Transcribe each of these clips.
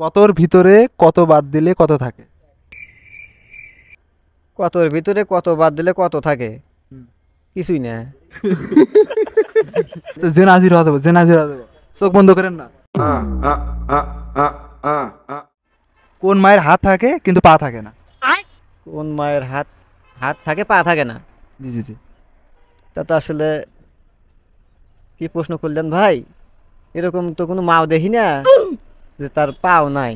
কতর ভিতরে কত বাদ দিলে কত থাকে? কতর ভিতরে কত বাদ দিলে কত থাকে? হুম। কিছুই না। তো জেনাজির হতে হবে, জেনাজির হতে হবে। চোখ বন্ধ করেন না। কোন মায়ের হাত থাকে কিন্তু পা থাকে না? কোন মায়ের হাত হাত থাকে পা থাকে না? জি জি জি। তা তো আসলে কি প্রশ্ন করলেন ভাই, এরকম তো কোনো মাও দেখি না যে তার পাও নাই।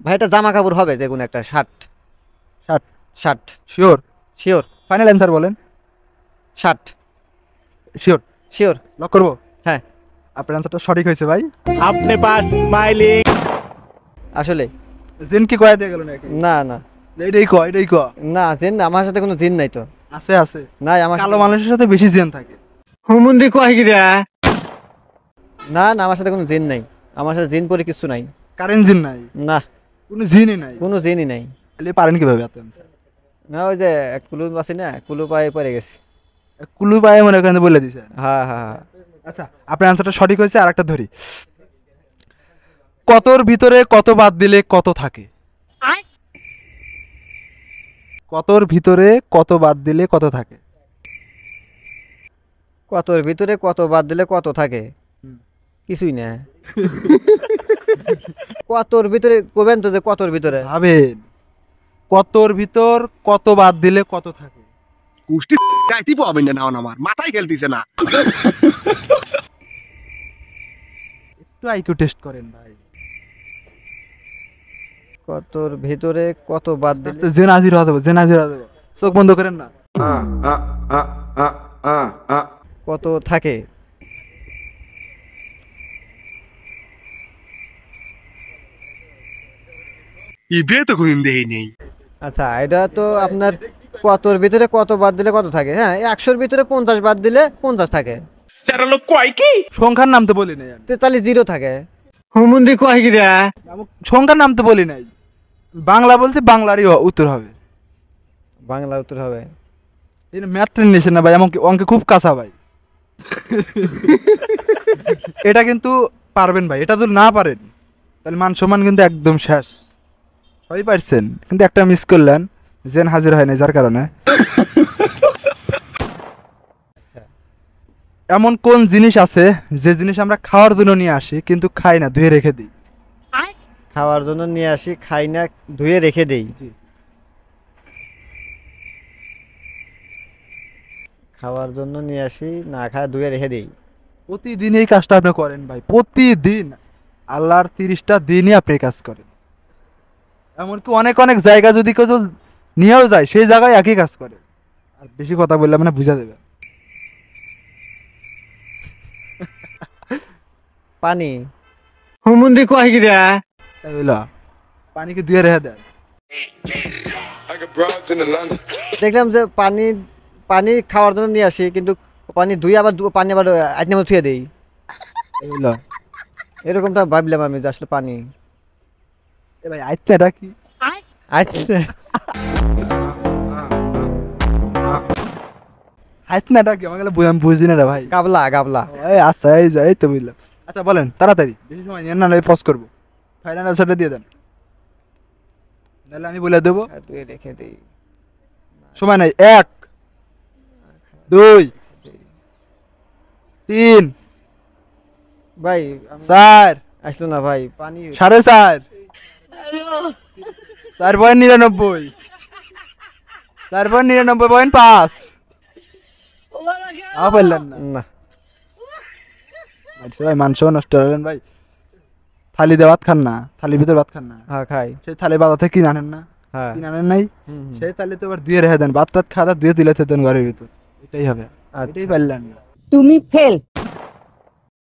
ভাই এটা জামা কাপড় হবে, যে কোনো একটা shirt. Shirt? Shirt sure? Sure. Final answer বলেন। Shirt sure? শিওর। লক করবো? হ্যাঁ। আপনার অ্যান্সারটা সঠিক হয়েছে ভাই। अपने पास स्माइलिंग। আসলে জিন কি কয়ে দিয়ে গেল নাকি? না না এটাই ক, এটাই ক। না, জিন আমার সাথে কোনো জিন নাই তো। আছে আছে। নাই আমার কালো মানুষের সাথে বেশি জিন থাকে। हुमुंदी को आएगिरा। না না, আমার সাথে কোনো জিন নাই। আমার সাথে জিন পরে কিছু নাই। কারেন্ট জিন নাই? না, কোনো জিনই নাই? কোনো জিনই নাই। তাহলে পারেন কিভাবে এত answer? না, ওই যে কুলু আছে না, কুলু পায়ে পড়ে গেছি। কুলু পায়ে মনে করেন বলে দিছে। হ্যাঁ হ্যাঁ হ্যাঁ। আচ্ছা, আপনার অ্যান্সারটা সঠিক হয়েছে। আর একটা ধরি। কতর ভিতরে কত বাদ দিলে কত থাকে? কতর ভিতরে কত বাদ দিলে কত থাকে? কতর ভিতরে কত বাদ দিলে কত থাকে? হুম। কিছুই না। কতর ভিতরে কবেন তো, যে কতর ভিতরে ভাবেন, কতর ভিতর কত বাদ দিলে কত থাকে? কুষ্টি গাইতি পাবেন না নাও আমার মাথায় খেলতিছে না। একটু আইকিউ টেস্ট করেন ভাই। কতর ভিতরে কত বাদ দিলে জেনাজির হতে হবে, জেনাজির হতে হবে। চোখ বন্ধ করেন না। কত থাকে? ইবে তো কোনদিন দেই নেই। আচ্ছা, এটা তো আপনার কতর ভিতরে কত বাদ দিলে কত থাকে। হ্যাঁ, 100-র ভিতরে 50 বাদ দিলে 50 থাকে। चारा लोग को आई की। সংখ্যার নাম তো বলি নাই আমি। 43 জিরো থাকে। हुमुंदी को आएगिरा। সংখ্যার নাম তো বলি নাই। বাংলা বলছি, বাংলারই উত্তর হবে। বাংলা উত্তর হবে। এই ম্যাথ ট্রেনিং না ভাই, এমন অঙ্কে খুব কাঁচা ভাই। এটা কিন্তু পারবেন ভাই। এটা যদি না পারেন তাহলে মান সম্মান কিন্তু একদম শেষ। সবাই পারছেন, কিন্তু একটা মিস করলেন। জেন হাজির হয় না, যার কারণে। এমন কোন জিনিস আছে যে জিনিস আমরা খাওয়ার জন্য নিয়ে আসি কিন্তু খাই না, ধুয়ে রেখে দিই? খাওয়ার জন্য নিয়ে আসি, খাই না, ধুয়ে রেখে দেই। খাওয়ার জন্য নিয়ে আসি, না খায় ধুয়ে রেখে দেই। প্রতিদিন এই কাজটা আপনি করেন ভাই, প্রতিদিন। আল্লাহর 30টা দিনই আপনি এই কাজ করেন। এমনকি অনেক অনেক জায়গা যদি কেউ নিয়েও যায়, সেই জায়গায় একই কাজ করে। আর বেশি কথা বললে মানে বুঝা দেবে। পানি। हुमुंदी को आएगिरा। তাই বললো পানিকে ধুয়ে রেখে দেন। দেখলাম যে পানি পানি খাওয়ার জন্য নিয়ে আসি, কিন্তু পানি ধুয়ে আবার পানি আবার আজকে থুয়ে দেই। তাই বললো এরকমটা ভাবলাম আমি যে আসলে পানি। এ ভাই আইতে এটা কি? আচ্ছা, আইতে না এটা কি? আমাকে আমি বুঝি না রে ভাই। গাবলা গাবলা। এই আচ্ছা, এই যে এই তো বুঝলাম। আচ্ছা বলেন তাড়াতাড়ি, বেশি সময় নিয়ে না, পজ করবো। ফাইনাল অ্যান্সারটা দিয়ে দেন, নাহলে আমি বলে দেবো। ধুয়ে রেখে দেই। সময় নাই। 1 2 3 ভাই 4 আসলো না ভাই পানি। 4.5 4.99 4.99.5। বললেন না না, আচ্ছা ভাই, মাংস নষ্ট হলেন ভাই। থালি দিয়ে ভাত খান না, থালির ভিতর ভাত খান না, হ্যাঁ খাই। সেই থালি বাজার থেকে কিনে আনেন না? হ্যাঁ। কিনে আনেন নাই? হুম, হুম। সেই থালি তো আবার ধুয়ে রেখে দেন। ভাত টাত খাওয়া ধুয়ে তুলে দেন ঘরের ভিতর। এটাই হবে। আচ্ছা। এটাই পারলেন না। তুমি ফেল।